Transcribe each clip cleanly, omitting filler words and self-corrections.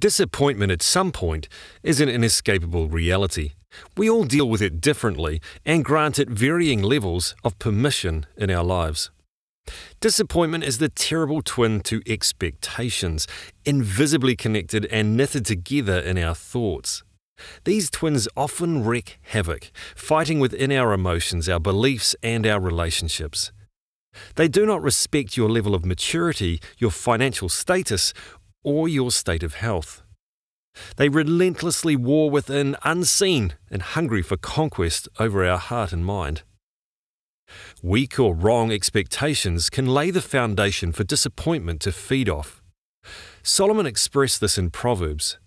Disappointment at some point is an inescapable reality. We all deal with it differently and grant it varying levels of permission in our lives. Disappointment is the terrible twin to expectations, invisibly connected and knitted together in our thoughts. These twins often wreak havoc, fighting within our emotions, our beliefs, and our relationships. They do not respect your level of maturity, your financial status, or your state of health. They relentlessly war within, unseen, and hungry for conquest over our heart and mind. Weak or wrong expectations can lay the foundation for disappointment to feed off. Solomon expressed this in Proverbs.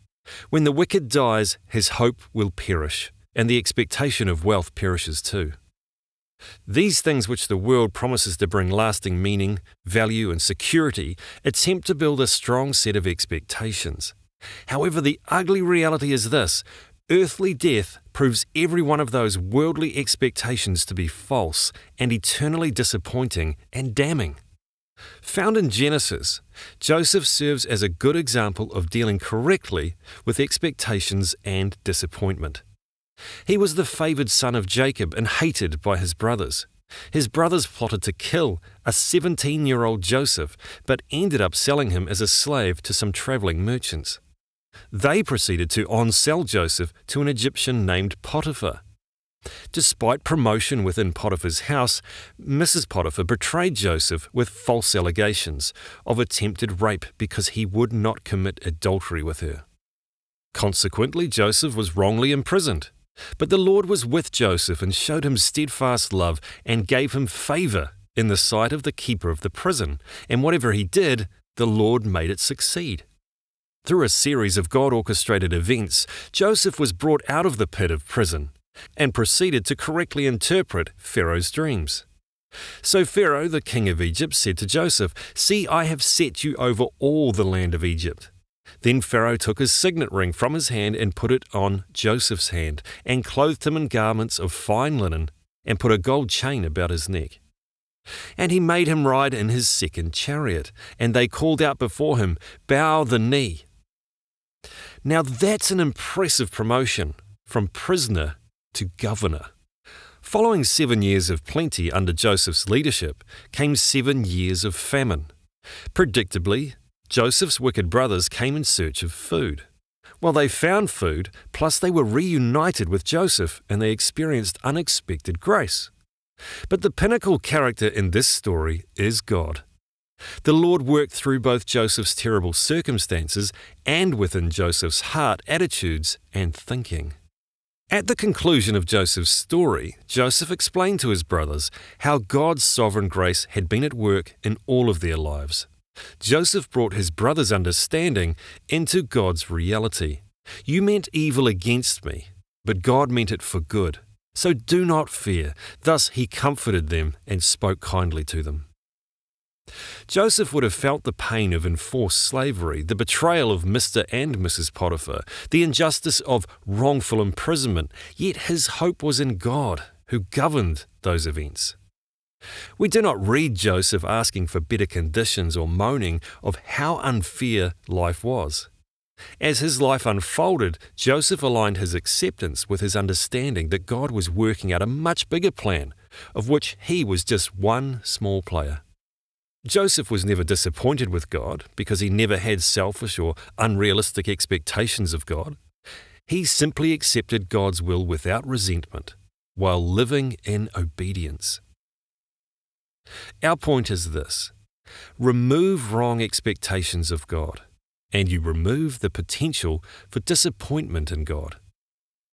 When the wicked dies, his hope will perish, and the expectation of wealth perishes too. These things which the world promises to bring lasting meaning, value, and security attempt to build a strong set of expectations. However, the ugly reality is this: earthly death proves every one of those worldly expectations to be false and eternally disappointing and damning. Found in Genesis, Joseph serves as a good example of dealing correctly with expectations and disappointment. He was the favoured son of Jacob and hated by his brothers. His brothers plotted to kill a 17-year-old Joseph, but ended up selling him as a slave to some travelling merchants. They proceeded to on-sell Joseph to an Egyptian named Potiphar. Despite promotion within Potiphar's house, Mrs. Potiphar betrayed Joseph with false allegations of attempted rape because he would not commit adultery with her. Consequently, Joseph was wrongly imprisoned. But the Lord was with Joseph and showed him steadfast love and gave him favour in the sight of the keeper of the prison, and whatever he did, the Lord made it succeed. Through a series of God-orchestrated events, Joseph was brought out of the pit of prison and proceeded to correctly interpret Pharaoh's dreams. So Pharaoh, the king of Egypt, said to Joseph, "See, I have set you over all the land of Egypt." Then Pharaoh took his signet ring from his hand and put it on Joseph's hand, and clothed him in garments of fine linen, and put a gold chain about his neck. And he made him ride in his second chariot, and they called out before him, "Bow the knee." Now that's an impressive promotion, from prisoner to governor. Following 7 years of plenty under Joseph's leadership came 7 years of famine. Predictably, Joseph's wicked brothers came in search of food. Well, they found food, plus they were reunited with Joseph and they experienced unexpected grace. But the pinnacle character in this story is God. The Lord worked through both Joseph's terrible circumstances and within Joseph's heart, attitudes, and thinking. At the conclusion of Joseph's story, Joseph explained to his brothers how God's sovereign grace had been at work in all of their lives. Joseph brought his brothers' understanding into God's reality. "You meant evil against me, but God meant it for good. So do not fear." Thus he comforted them and spoke kindly to them. Joseph would have felt the pain of enforced slavery, the betrayal of Mr. and Mrs. Potiphar, the injustice of wrongful imprisonment, yet his hope was in God, who governed those events. We do not read Joseph asking for better conditions or moaning of how unfair life was. As his life unfolded, Joseph aligned his acceptance with his understanding that God was working out a much bigger plan, of which he was just one small player. Joseph was never disappointed with God because he never had selfish or unrealistic expectations of God. He simply accepted God's will without resentment, while living in obedience. Our point is this: remove wrong expectations of God, and you remove the potential for disappointment in God.